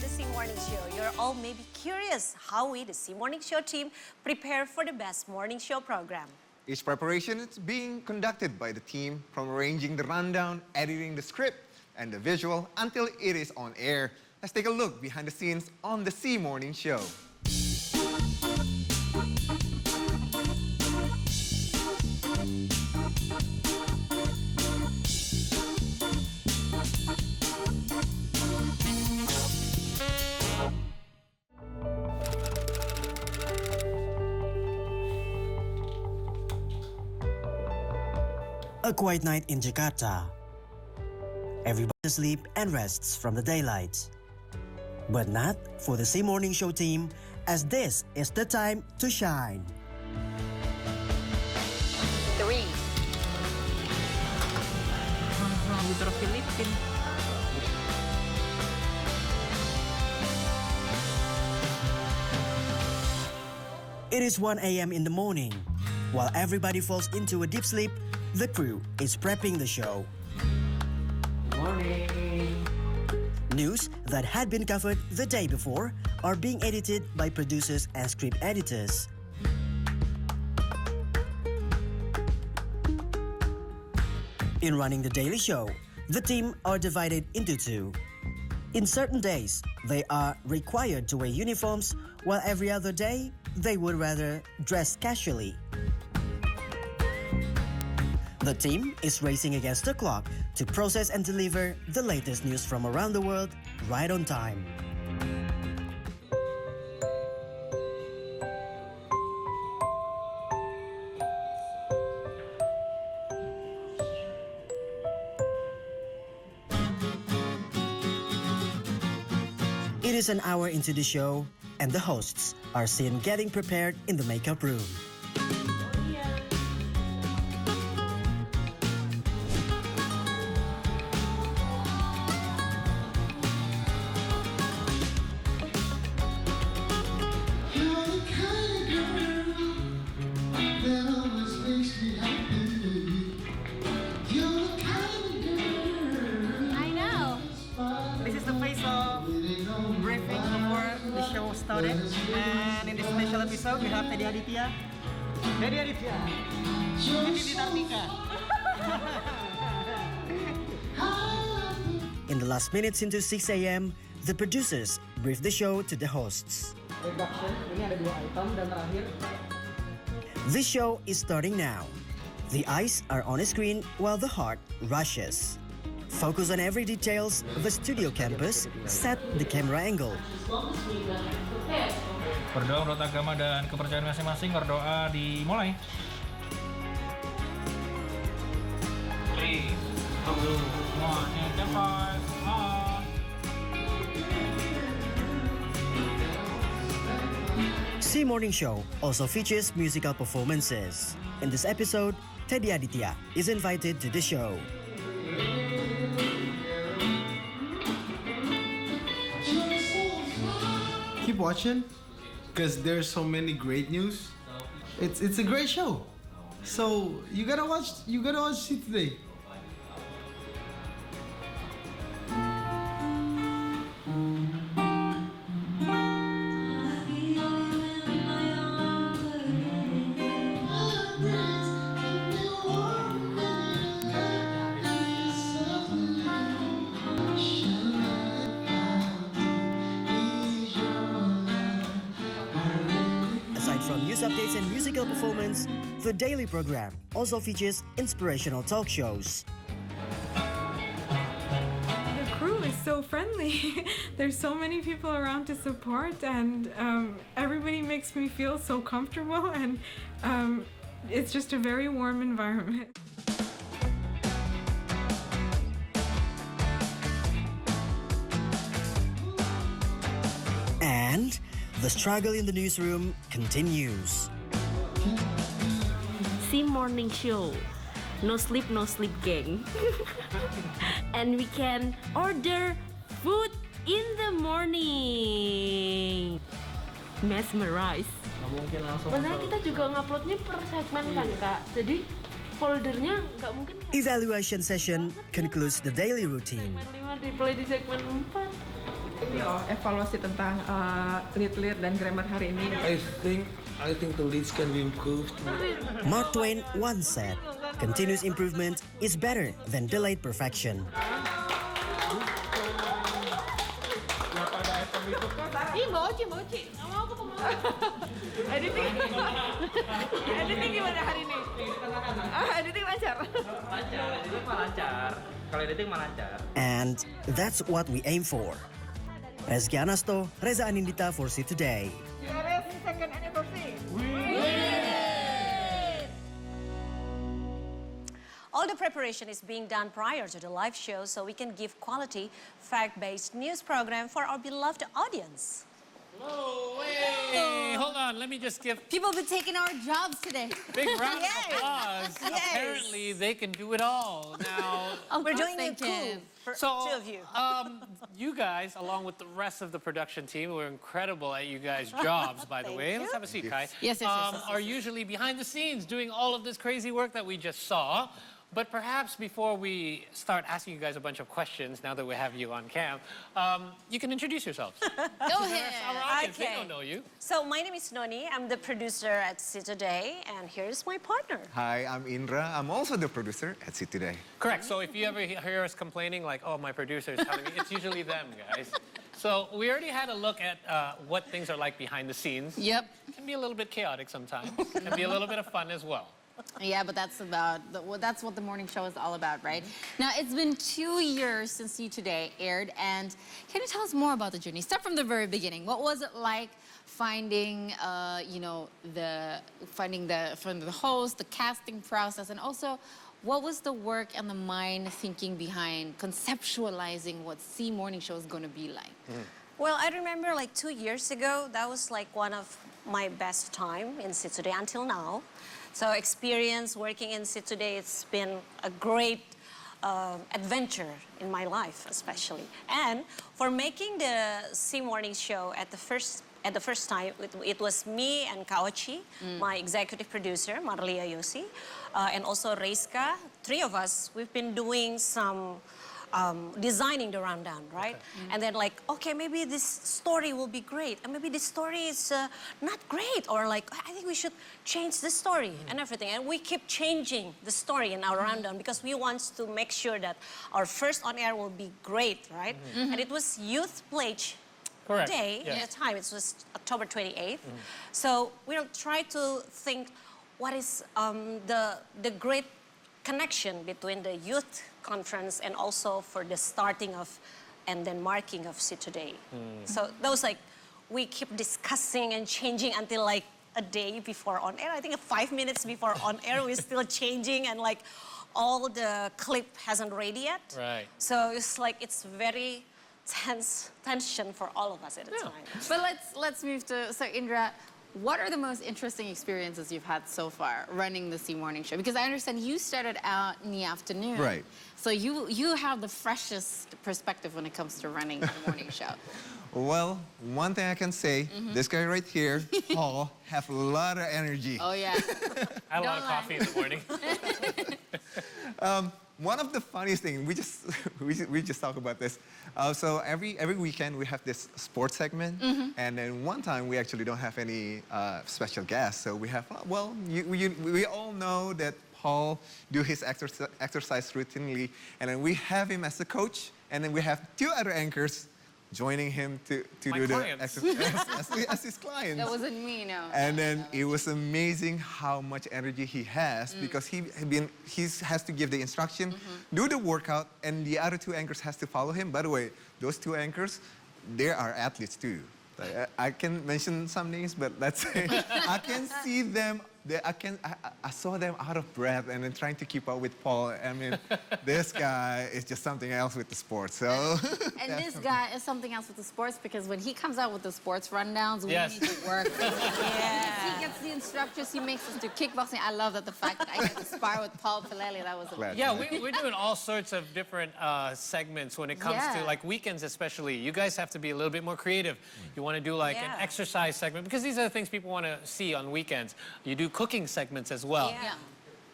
the C Morning Show. You're all maybe curious how we, the C Morning Show team, prepare for the best morning show program. Each preparation is being conducted by the team, from arranging the rundown, editing the script, and the visual until it is on air. Let's take a look behind the scenes on the C Morning Show. A quiet night in Jakarta. Everybody sleeps and rests from the daylight. But not for the C Morning Show team, as this is the time to shine. 3, Putra Filipin. It is 1 a.m. in the morning. While everybody falls into a deep sleep, the crew is prepping the show. Morning. News that had been covered the day before are being edited by producers and script editors. In running the daily show, the team are divided into two. In certain days, they are required to wear uniforms, while every other day, they would rather dress casually. The team is racing against the clock to process and deliver the latest news from around the world right on time. It is an hour into the show, and the hosts are seen getting prepared in the makeup room. I know. This is the face of briefing before the show started. And in this special episode, we have Teddy Aditya. Teddy Aditya. Teddy Tartika. In the last minutes into 6 a.m., the producers brief the show to the hosts. Reduction, ini ada 2 item dan terakhir. This show is starting now. The eyes are on a screen while the heart rushes. Focus on every details of a studio campus, set the camera angle. Berdoa menurut agama dan kepercayaan masing-masing, berdoa dimulai. 3, 2, 1, and camera on. C Morning Show also features musical performances. In this episode, Teddy Aditya is invited to the show. Keep watching, because there's so many great news. It's a great show, so you gotta watch it today. Aside from news updates and musical performance, the daily program also features inspirational talk shows. The crew is so friendly. There's so many people around to support, and everybody makes me feel so comfortable, and it's just a very warm environment. And the struggle in the newsroom continues. C Morning Show. No sleep gang. And we can order food in the morning. Mesmerize. Nggak mungkin langsung. Benar kita juga nguploadnya per segmen kan Kak. Jadi foldernya nggak mungkin Evaluation session concludes the daily routine. segmen 5 di-play di segmen 4. Ini loh, evaluasi tentang lead dan grammar hari ini. I think the leads can be improved. Mark Twain once said, "Continuous improvement is better than delayed perfection." Ih, Mochi. Nggak mau aku mau. Editing gimana hari ini? Editing lancar. Editing mah lancar. Kalau editing mah lancar. And that's what we aim for. Rezky Anasto, Reza Anindita for See Today. Second anniversary. All the preparation is being done prior to the live show so we can give quality, fact-based news program for our beloved audience. Oh, hey, hold on. Let me just give People have been taking our jobs today. big round Yes. of applause. Yes. Apparently, they can do it all. Now, We're doing a they can. coup for so two of you. you guys, along with the rest of the production team, were incredible at you guys' jobs, by the Thank way. you. Let's have a seat, Kai. Yes. Are usually behind the scenes doing all of this crazy work that we just saw. But perhaps before we start asking you guys a bunch of questions, now that we have you on cam, you can introduce yourselves. Go ahead. Our audience, they Okay. don't know you. So my name is Noni. I'm the producer at See Today, and here's my partner. Hi, I'm Indra. I'm also the producer at See Today. Correct. So if you ever hear us complaining, like, oh, my producer is telling me, it's usually them, guys. So we already had a look at what things are like behind the scenes. Yep. It can be a little bit chaotic sometimes. It can be a little bit of fun as well. Yeah, but that's that's what the morning show is all about, right? Now, it's been 2 years since You Today aired, and can you tell us more about the journey? Start from the very beginning. What was it like finding, from the host, the casting process, and also what was the work and the mind thinking behind conceptualizing what C Morning Show is going to be like? Well, I remember like 2 years ago, that was like one of my best time in See Today until now. So experience working in See Today, it's been a great adventure in my life, especially. And for making the C Morning Show at the first time, it was me and Kaochi, my executive producer, Marlia Yossi, and also Reiska. 3 of us, we've been doing some designing the rundown, right? And then like, okay, maybe this story will be great, and maybe this story is not great, or like, I think we should change the story and everything. And we keep changing the story in our rundown because we want to make sure that our first on air will be great, right? And it was Youth Pledge Correct. Day Yes. at the time. It was October 28th. So we'll try to think what is the great connection between the youth conference and also for the starting of and then marking of See Today. So those like we keep discussing and changing until like a day before on air. I think 5 minutes before on air we're still changing, and like all the clip hasn't ready yet. Right. So it's like it's very tension for all of us at the time. But let's move to, so Indra, what are the most interesting experiences you've had so far running the C Morning Show? Because I understand you started out in the afternoon. Right. So you have the freshest perspective when it comes to running the morning show. Well, one thing I can say, this guy right here, Paul, have a lot of energy. Oh yeah. I had a lot Don't of lie. coffee in the morning. One of the funniest things, we just talk about this. So every weekend we have this sports segment, and then one time we actually don't have any special guests. So we have, we all know that Paul do his exercise routinely, and then we have him as a coach, and then we have 2 other anchors joining him to My do clients. the exercise as his clients. That wasn't me, no. And then it was amazing how much energy he has because he has to give the instruction, do the workout, and the other 2 anchors has to follow him. By the way, those 2 anchors, they are athletes too. Like, I can mention some names, but let's say I can see them. I saw them out of breath and then trying to keep up with Paul. I mean, this guy is just something else with the sports. So. And this guy is something else with the sports, because when he comes out with the sports rundowns, we Yes. need to work. He gets the instructions, he makes us do kickboxing. I love that the fact that I get to spar with Paul Pileli, that was Glad. Yeah, we're doing all sorts of different segments when it comes to Yeah. like weekends especially. You guys have to be a little bit more creative. You want to do like an Yeah. exercise segment because these are the things people want to see on weekends. You do cooking segments as well. Yeah.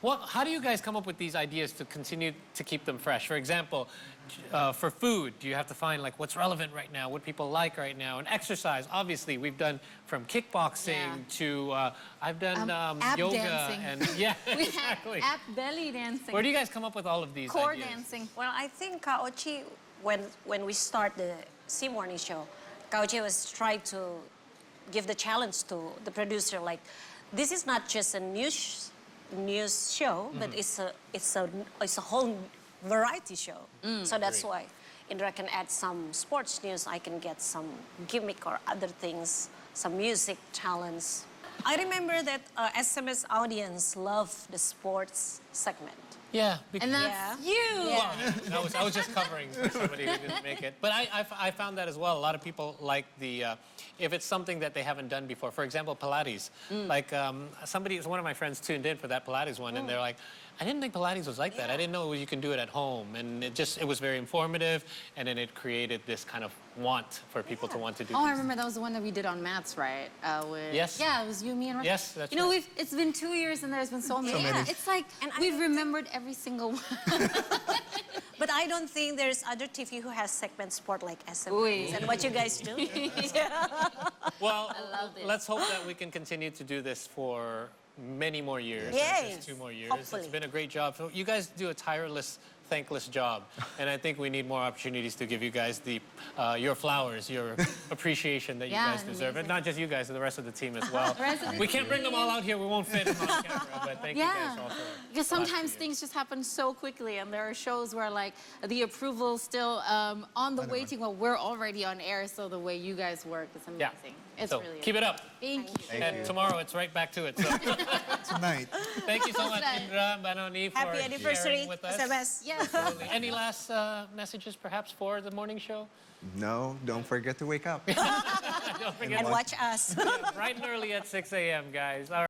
How do you guys come up with these ideas to continue to keep them fresh? For example, for food, do you have to find like what's relevant right now, what people like right now? And exercise, obviously, we've done from kickboxing to I've done ab yoga dancing. and yeah, We exactly. had belly dancing. Where do you guys come up with all of these core ideas? dancing? Well, I think Kaochi, when we start the C Morning Show, Kaochi was trying to give the challenge to the producer, like, this is not just a news show, but it's a whole variety show. So that's why Indra can add some sports news. I can get some gimmick or other things, some music talents. I remember that SMS audience loved the sports segment. Yeah. And that's you. Yeah. Well, I was just covering for somebody who didn't make it. But I found that as well. A lot of people like if it's something that they haven't done before. For example, Pilates. Like one of my friends tuned in for that Pilates one, and they're like, I didn't think Pilates was like that. I didn't know you can do it at home. And it was very informative, and then it created this kind of want for people to want to do Oh, I these. remember that was the one that we did on mats, right? Yes. Yeah, it was you, me, and Rob. Yes, that's You know, right. it's been 2 years and there's been so many. many. It's like we've remembered every single one. But I don't think there's other TV who has segment sport like SMS Ooh. and what you guys do. Well, love this. let's hope that we can continue to do this for many more years. not Yes, just 2 more years. hopefully. It's been a great job. So you guys do a tireless, thankless job. And I think we need more opportunities to give you guys your flowers, your appreciation that you Yeah, guys deserve. And amazing. not just you guys, but the rest of the team as well. Rest of the We can't bring them all out here. We won't fit them on camera. But thank you guys Yeah, all for because the last sometimes few things just happen so quickly, and there are shows where like the approval's still on the waiting while we're already on air. So the way you guys work is Yeah. amazing. It's So really keep it up. Thank you. And tomorrow it's right back to it. So Tonight. thank you so much, Right. Indra and Banoni, for Happy anniversary, sharing with us. SMS. Yes. Absolutely. Any last messages, perhaps, for the morning show? No, don't forget to wake up. Don't forget And watch us. bright and early at 6 a.m., guys. All right.